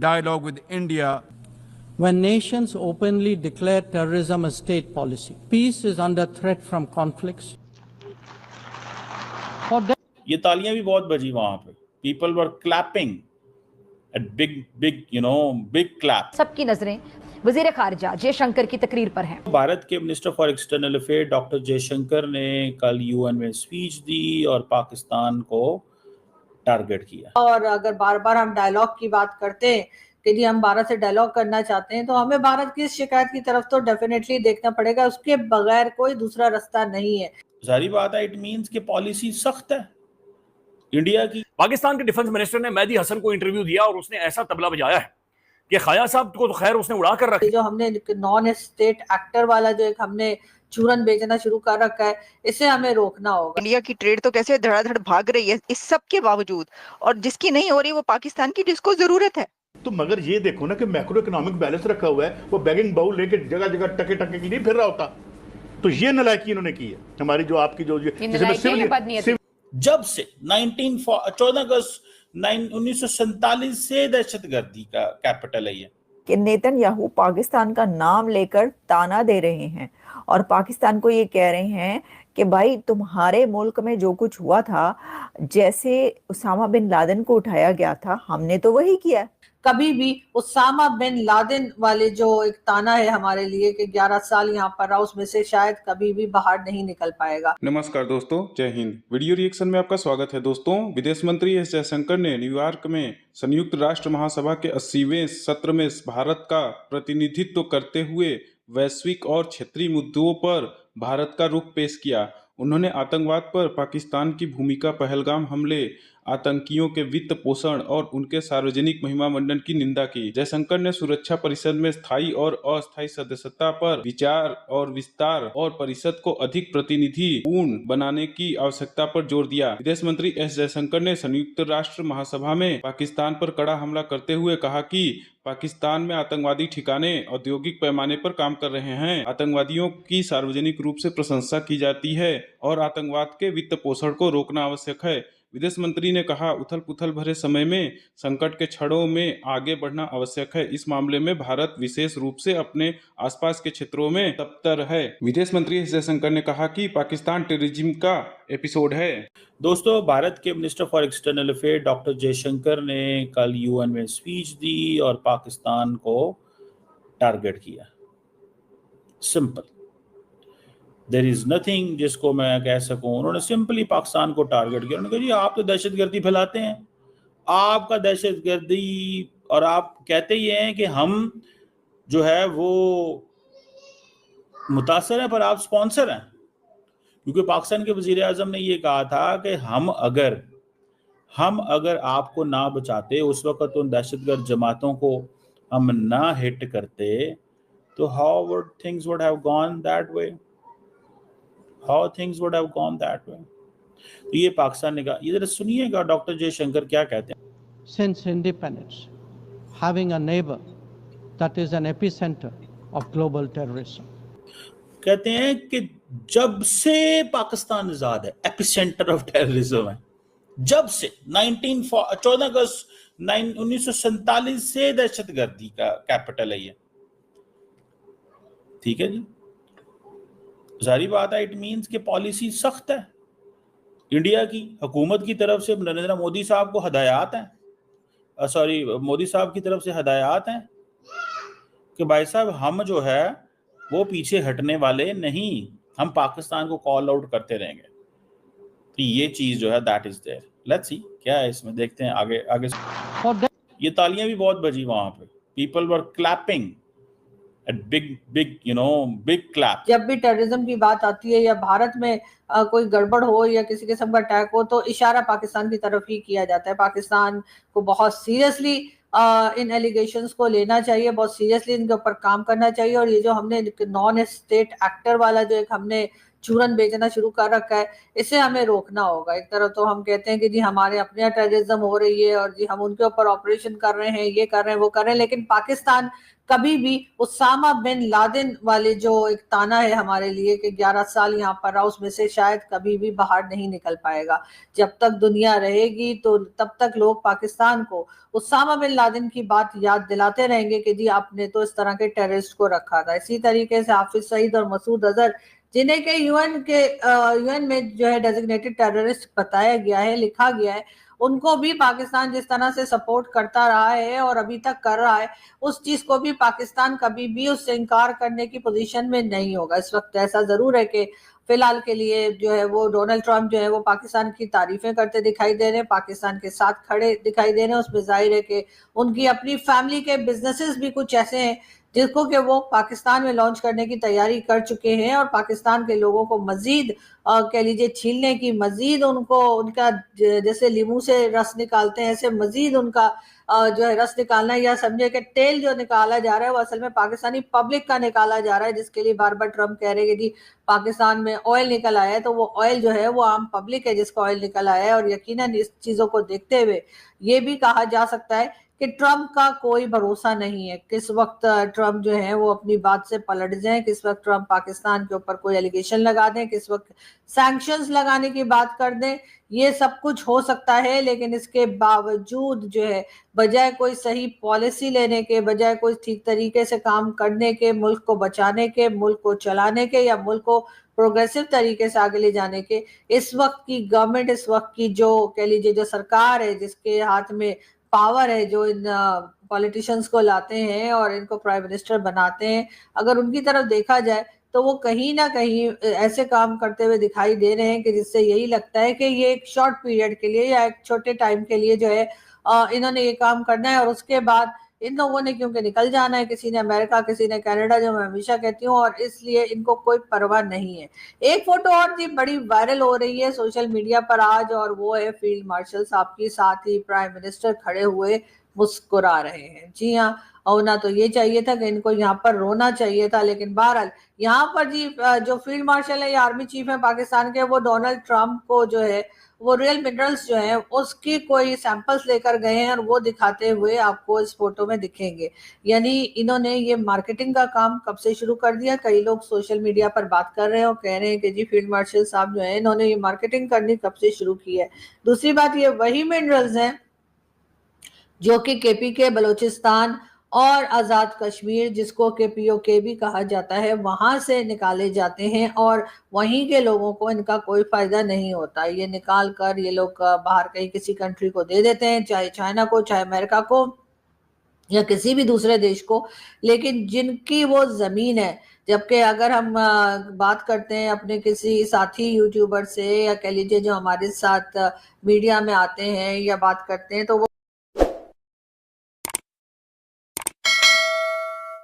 dialogue with India. When nations openly declare terrorism a state policy, peace is under threat from conflicts. ये तालियां भी बहुत बजी वहां पे. People were clapping at big clap. सबकी नजरें वजीर खारजा जयशंकर की तकरीर पर हैं. भारत के minister for external affair doctor Jaishankar ने कल यूएन में स्पीच दी और पाकिस्तान को टारगेट किया. और अगर बार बार हम डायलॉग की बात करते हैं कि जी हम भारत से डायलॉग करना चाहते हैं, तो हमें भारत की शिकायत की तरफ तो डेफिनेटली देखना पड़ेगा. उसके बगैर कोई दूसरा रास्ता नहीं है. जारी बात है, इट मींस कि पॉलिसी सख्त है इंडिया की. पाकिस्तान के डिफेंस मिनिस्टर ने मेहदी हसन को इंटरव्यू दिया और उसने ऐसा तबला बजाया है कि खाया साहब को तो खैर उसने उड़ा कर रखा. जो हमने नॉन स्टेट एक्टर वाला जो एक हमने चूरन बेचना शुरू कर रखा है, इसे हमें रोकना होगा. इंडिया की ट्रेड तो कैसे धड़ाधड़ भाग रही है इस सब के बावजूद, और जिसकी नहीं हो रही वो पाकिस्तान की, जिसको जरूरत है. तो मगर ये देखो ना कि मैक्रो इकोनॉमिक बैलेंस रखा हुआ है, वो बैगिंग बाउल लेके जगह जगह टके टके के लिए फिर रहा होता. तो ये नालायकी इन्होंने की है हमारी, जो आपकी जो जब से 14 अगस्त 1947 से दहशतगर्दी का कैपिटल है ये. कि नेतन्याहू पाकिस्तान का नाम लेकर ताना दे रहे हैं और पाकिस्तान को ये कह रहे हैं कि भाई तुम्हारे मुल्क में जो कुछ हुआ था, जैसे उसामा बिन लादेन को उठाया गया था, हमने तो वही किया. कभी भी उसामा बिन लादेन वाले जो एक ताना है हमारे लिए कि 11 साल यहाँ पर रहा, उसमें से शायद कभी भी बाहर नहीं निकल पाएगा. नमस्कार दोस्तों, जय हिंद. वीडियो रिएक्शन में आपका स्वागत है. दोस्तों, विदेश मंत्री एस जयशंकर ने न्यूयॉर्क में संयुक्त राष्ट्र महासभा के 80वें सत्र में भारत का प्रतिनिधित्व करते हुए वैश्विक और क्षेत्रीय मुद्दों पर भारत का रुख पेश किया. उन्होंने आतंकवाद पर पाकिस्तान की भूमिका, पहलगाम हमले, आतंकियों के वित्त पोषण और उनके सार्वजनिक महिमा मंडन की निंदा की. जयशंकर ने सुरक्षा परिषद में स्थायी और अस्थायी सदस्यता पर विचार और विस्तार और परिषद को अधिक प्रतिनिधि पूर्ण बनाने की आवश्यकता पर जोर दिया. विदेश मंत्री एस जयशंकर ने संयुक्त राष्ट्र महासभा में पाकिस्तान पर कड़ा हमला करते हुए कहा कि पाकिस्तान में आतंकवादी ठिकाने औद्योगिक पैमाने पर काम कर रहे हैं. आतंकवादियों की सार्वजनिक रूप से प्रशंसा की जाती है और आतंकवाद के वित्त पोषण को रोकना आवश्यक है. विदेश मंत्री ने कहा, उथल पुथल भरे समय में संकट के क्षणों में आगे बढ़ना आवश्यक है. इस मामले में भारत विशेष रूप से अपने आसपास के क्षेत्रों में तत्पर है. विदेश मंत्री एस जयशंकर ने कहा कि पाकिस्तान टेररिज्म का एपिसोड है. दोस्तों, भारत के minister for external affair doctor Jaishankar ने कल यूएन में स्पीच दी और पाकिस्तान को टारगेट किया. सिंपल, देयर इज नथिंग जिसको मैं कह सकूं. उन्होंने सिंपली पाकिस्तान को टारगेट किया. उन्होंने कहा जी आप तो दहशतगर्दी फैलाते हैं, आपका दहशतगर्दी, और आप कहते ये हैं कि हम जो है वो मुतासर हैं पर आप स्पॉन्सर हैं. क्योंकि पाकिस्तान के वजीर आजम ने ये कहा था कि हम अगर आपको ना बचाते, उस वक्त उन दहशतगर्द जमातों को हम ना हिट करते, तो how would things would have gone that way. तो ये पाकिस्तान ने कहा. ये जरा सुनिएगा डॉक्टर जयशंकर क्या कहते हैं. Since independence, having a neighbor that is an epicenter of global terrorism. कहते हैं कि जब से पाकिस्तान आजाद है, एपिसेंटर ऑफ टेररिज्म है. जब से 14 अगस्त 1947 से दहशतगर्दी का कैपिटल है ये. ठीक है जी, जारी बात है, इट मींस कि पॉलिसी सख्त है इंडिया की. हुकूमत की तरफ से नरेंद्र मोदी साहब को हदायत हैं, मोदी साहब की तरफ से हदायत हैं कि भाई साहब हम जो है वो पीछे हटने वाले नहीं, हम पाकिस्तान को कॉल आउट करते रहेंगे. तो ये चीज जो है that is there. Let's see क्या है इसमें, देखते हैं आगे. ये तालियां भी बहुत बजी वहां पे. People were clapping at big clap. जब भी टेररिज्म की बात आती है या भारत में कोई गड़बड़ हो या किसी किस्म का अटैक हो, तो इशारा पाकिस्तान की तरफ ही किया जाता है. पाकिस्तान को बहुत सीरियसली इन एलिगेशंस को लेना चाहिए, बहुत सीरियसली इनके ऊपर काम करना चाहिए. और ये जो हमने नॉन स्टेट एक्टर वाला जो एक हमने चूरन बेचना शुरू कर रखा है, इसे हमें रोकना होगा। एक तरफ तो हम कहते हैं कि जी हमारे अपने यहाँ टेररिज्म हो रही है और जी हम उनके ऊपर ऑपरेशन कर रहे हैं, ये कर रहे हैं, वो कर रहे हैं, लेकिन पाकिस्तान कभी भी उसामा बिन लादेन वाले जो एक ताना है हमारे लिए कि 11 साल यहाँ पर रहा, उसमें से शायद कभी भी बाहर नहीं निकल पाएगा। जब तक दुनिया रहेगी तो तब तक लोग पाकिस्तान को उसामा बिन लादेन की बात याद दिलाते रहेंगे कि जी आपने तो इस तरह के टेररिस्ट को रखा था। इसी तरीके से हाफिज सईद और मसूद अजहर, जिन्हें के यूएन में जो है डेजिग्नेटेड टेररिस्ट बताया गया है, लिखा गया है, उनको भी पाकिस्तान जिस तरह से सपोर्ट करता रहा है और अभी तक कर रहा है, उस चीज को भी पाकिस्तान कभी भी उससे इनकार करने की पोजीशन में नहीं होगा। इस वक्त ऐसा जरूर है कि फिलहाल के लिए जो है वो डोनाल्ड ट्रंप जो है वो पाकिस्तान की तारीफें करते दिखाई दे रहे हैं, पाकिस्तान के साथ खड़े दिखाई दे रहे हैं। उसमें जाहिर है कि उनकी अपनी फैमिली के बिजनेसेस भी कुछ ऐसे हैं जिसको कि वो पाकिस्तान में लॉन्च करने की तैयारी कर चुके हैं और पाकिस्तान के लोगों को मजीद कह लीजिए छीलने की, मजीद उनको उनका जैसे लीमू से रस निकालते हैं ऐसे मजीद उनका जो है रस निकालना, या समझे कि तेल जो निकाला जा रहा है वो असल में पाकिस्तानी पब्लिक का निकाला जा रहा है, जिसके लिए बार बार ट्रम्प कह रहे हैं कि जी पाकिस्तान में ऑयल निकल आया है, तो वो ऑयल जो है वो आम पब्लिक है जिसका ऑयल निकल आया है। और यकीनन इस चीजों को देखते हुए ये भी कहा जा सकता है कि ट्रम्प का कोई भरोसा नहीं है, किस वक्त ट्रम्प जो है वो अपनी बात से पलट जाए, किस वक्त ट्रम्प पाकिस्तान के ऊपर कोई एलिगेशन लगा दें, किस वक्त सैंक्शंस लगाने की बात कर दें, ये सब कुछ हो सकता है। लेकिन इसके बावजूद जो है बजाय कोई सही पॉलिसी लेने के, बजाय कोई ठीक तरीके से काम करने के, मुल्क को बचाने के, मुल्क को चलाने के या मुल्क को प्रोग्रेसिव तरीके से आगे ले जाने के, इस वक्त की गवर्नमेंट, इस वक्त की जो कह लीजिए जो सरकार है जिसके हाथ में पावर है, जो इन पॉलिटिशियंस को लाते हैं और इनको प्राइम मिनिस्टर बनाते हैं, अगर उनकी तरफ देखा जाए तो वो कहीं ना कहीं ऐसे काम करते हुए दिखाई दे रहे हैं कि जिससे यही लगता है कि ये एक शॉर्ट पीरियड के लिए या एक छोटे टाइम के लिए जो है इन्होंने ये काम करना है और उसके बाद इन लोगों ने क्योंकि निकल जाना है, किसी ने अमेरिका, किसी ने कनाडा, जो मैं हमेशा कहती हूँ, और इसलिए इनको कोई परवाह नहीं है। एक फोटो और जी बड़ी वायरल हो रही है सोशल मीडिया पर आज, और वो है फील्ड मार्शल साहब की, साथ ही प्राइम मिनिस्टर खड़े हुए मुस्कुरा रहे हैं। जी हाँ, होना तो ये चाहिए था कि इनको यहाँ पर रोना चाहिए था, लेकिन बहरहाल यहाँ पर जी जो फील्ड मार्शल है या आर्मी चीफ है पाकिस्तान के, वो डोनाल्ड ट्रंप को जो है वो रियल मिनरल्स जो है उसकी कोई सैंपल्स लेकर गए हैं और वो दिखाते हुए आपको इस फोटो में दिखेंगे। यानी इन्होंने ये मार्केटिंग का काम कब से शुरू कर दिया। कई लोग सोशल मीडिया पर बात कर रहे हैं और कह रहे हैं कि जी फील्ड मार्शल साहब जो है इन्होंने ये मार्केटिंग करनी कब से शुरू की है। दूसरी बात, ये वही मिनरल्स हैं जो कि केपीके, बलूचिस्तान और आज़ाद कश्मीर, जिसको के पीओके भी कहा जाता है, वहां से निकाले जाते हैं और वहीं के लोगों को इनका कोई फायदा नहीं होता। ये निकाल कर ये लोग बाहर कहीं किसी कंट्री को दे देते हैं, चाहे चाइना को, चाहे अमेरिका को या किसी भी दूसरे देश को, लेकिन जिनकी वो जमीन है। जबकि अगर हम बात करते हैं अपने किसी साथी यूट्यूबर से या कह लीजिए जो हमारे साथ मीडिया में आते हैं या बात करते हैं, तो वो